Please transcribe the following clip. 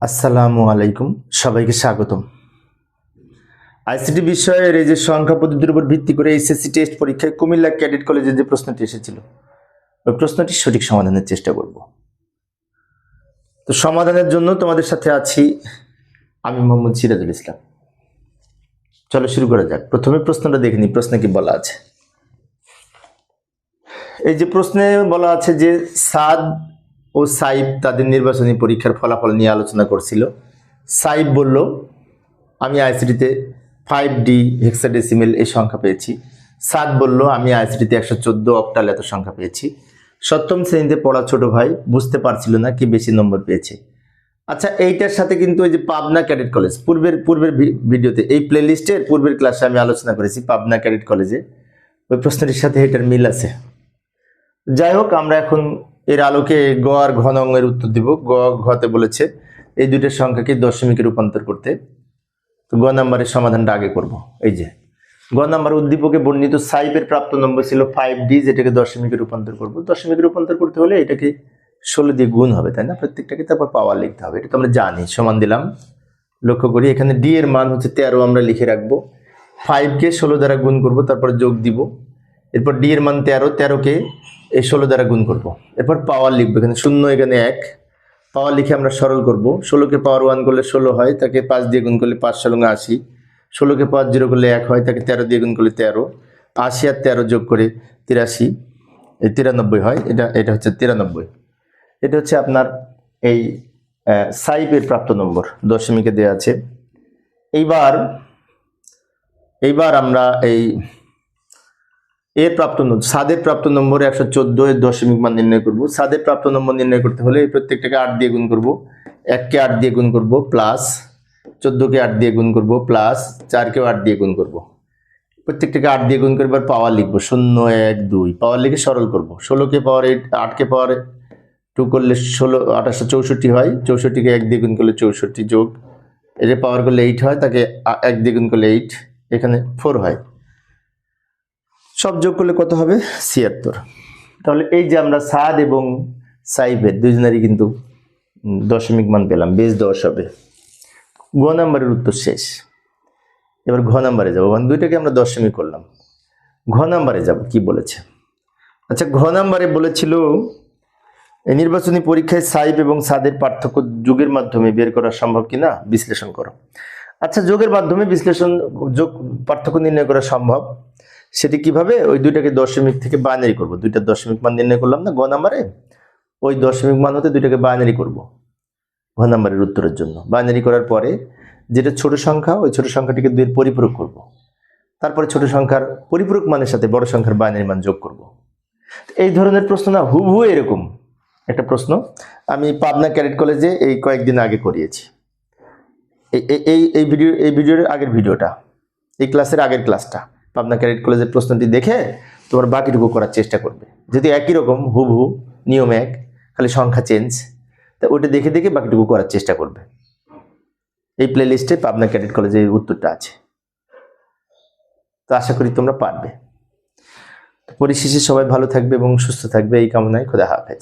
আসসালামু আলাইকুম, সবাইকে স্বাগতম। আইসিটি বিষয়ের এই যে সংখ্যা পদ্ধতির উপর ভিত্তি করে এইচএসসি টেস্ট পরীক্ষায় কুমিল্লা ক্যাডেট কলেজে যে প্রশ্নটি এসেছিল, ওই প্রশ্নটি সঠিক সমাধানের চেষ্টা করব। তো সমাধানের জন্য তোমাদের সাথে আছি আমি মোহাম্মদ সিরাজুল ইসলাম। চলো শুরু করা যাক। প্রথমে প্রশ্নটা দেখে নিই, প্রশ্নে কি বলা আছে। এই যে প্রশ্নে বলা আছে যে সাদ ও সাইব তাদের নির্বাচনী পরীক্ষার ফলাফল নিয়ে আলোচনা করছিল। সাইব বলল, আমি আইসিটিতে 5D হেক্সাডেসিমেল এই সংখ্যা পেয়েছি। সাদ বলল, আমি আইসিটিতে 114 অক্টাল এত সংখ্যা পেয়েছি। সপ্তম শ্রেণীতে পড়া ছোট ভাই বুঝতে পারছিল না কি বেশি নম্বর পেয়েছে। আচ্ছা, এইটার সাথে কিন্তু ওই যে পাবনা ক্যাডেট কলেজ পূর্বের ভিডিওতে, এই প্লেলিস্টের পূর্বের ক্লাসে আমি আলোচনা করেছি পাবনা ক্যাডেট কলেজে, ওই প্রশ্নটির সাথে এটার মিল আছে। যাই হোক, আমরা এখন এর আলোকে গ আর ঘ নংয়ের উত্তর দিব। ঘতে বলেছে এই দুইটার সংখ্যাকে দশমিকে রূপান্তর করতে। তো গ নাম্বারের সমাধানটা আগে করব। এই যে গ নাম্বার, উদ্দীপকে বর্ণিত সাইবের প্রাপ্ত নম্বর ছিল 5D, যেটাকে দশমিকে রূপান্তর করব। দশমিকে রূপান্তর করতে হলে এটাকে 16 দিয়ে গুণ হবে, তাই না? প্রত্যেকটাকে তারপর পাওয়ার লিখতে হবে, এটা তো আমরা জানি। সমান দিলাম, লক্ষ্য করি এখানে ডি এর মান হচ্ছে 13, আমরা লিখে রাখবো। 5কে 16 দ্বারা গুণ করব, তারপর যোগ দিব। এরপর ডি এর মান 13, 13কে এই 16 দ্বারা গুণ করব। এরপর পাওয়ার লিখবো, এখানে 0, এখানে 1। পাওয়ার লিখে আমরা সরল করব। 16কে পাওয়ার 1 করলে 16 হয়, তাকে 5 দিয়ে গুণ করলে 5 × 80। 16কে পাওয়ার 0 করলে 1 হয়, তাকে 13 দিয়ে গুণ করলে 13। 80 আর 13 যোগ করে 83, এই 93 হয়। এটা হচ্ছে 93। এটা হচ্ছে আপনার এই সাইবের প্রাপ্ত নম্বর, দশমিকে দেওয়া আছে। এইবার আমরা এই এর প্রাপ্ত নম্বর, সাদের প্রাপ্ত নম্বর 114 এর দশমিক মান নির্ণয় করব। সাদের প্রাপ্ত নম্বর নির্ণয় করতে হলে এই প্রত্যেকটাকে 8 দিয়ে গুণ করব। 1কে 8 দিয়ে গুণ করব, প্লাস 14কে 8 দিয়ে গুণ করব, প্লাস 4কেও 8 দিয়ে গুণ করব। প্রত্যেকটাকে 8 দিয়ে গুণ করে এবার পাওয়ার লিখবো, 0 1 2। পাওয়ার লিখে সরল করব। 16কে পাওয়ার 8, 8কে পাওয়ার 2 করলে 16 28 64 হয়। 64কে 1 দিয়ে গুণ করলে 64 যোগ এর পাওয়ার করলে 8 হয়, তাকে 1 দিয়ে গুণ করলে 8, এখানে 4 হয়। সব যোগ করলে কত হবে? 76। তাহলে এই যে আমরা সাদ এবং সাইবের দুজনেরই কিন্তু দশমিক মান পেলাম, বেশ 10 হবে। গ নাম্বারের উত্তর শেষ। এবার ঘ নাম্বারে যাবো, মানে দুইটাকে আমরা দশমিক করলাম। ঘ নাম্বারে যাব, কি বলেছে। আচ্ছা, ঘ নাম্বারে বলেছিল এই নির্বাচনী পরীক্ষায় সাইব এবং সাদের পার্থক্য যোগের মাধ্যমে বের করা সম্ভব কিনা বিশ্লেষণ করো। আচ্ছা, যোগের মাধ্যমে পার্থক্য নির্ণয় করা সম্ভব। সেটি কিভাবে? ওই দুইটাকে দশমিক থেকে বাইনারি করব। দুইটা দশমিক মান নির্ণয় করলাম না গ নাম্বারে, ওই দশমিক মান হতে দুইটাকে বাইনারি করব ঘ নাম্বারের উত্তরের জন্য। বাইনারি করার পরে যেটা ছোট সংখ্যা, ওই ছোট সংখ্যাটিকে 2 এর পরিপূরক করব। তারপরে ছোট সংখ্যার পরিপূরক মানের সাথে বড় সংখ্যার বাইনারি মান যোগ করব। এই ধরনের প্রশ্ন না হুবহু এরকম একটা প্রশ্ন আমি পাবনা ক্যাডেট কলেজে এই কয়েকদিন আগে করিয়েছি। এই ভিডিওর আগের ভিডিওটা, এই ক্লাসের আগের ক্লাসটা, পাবনা ক্যাডেট কলেজের প্রশ্নটি দেখে তোমার বাকিটুকু করার চেষ্টা করবে। যদি একই রকম হুবহু নিয়ম এক, খালি সংখ্যা চেঞ্জ, তা ওটা দেখে দেখে বাকিটুকু করার চেষ্টা করবে। এই প্লে লিস্টে পাবনা ক্যাডেট কলেজের উত্তরটা আছে, তো আশা করি তোমরা পারবে। পরিশেষে সবাই ভালো থাকবে এবং সুস্থ থাকবে, এই কামনায়। খোদা হাফেজ।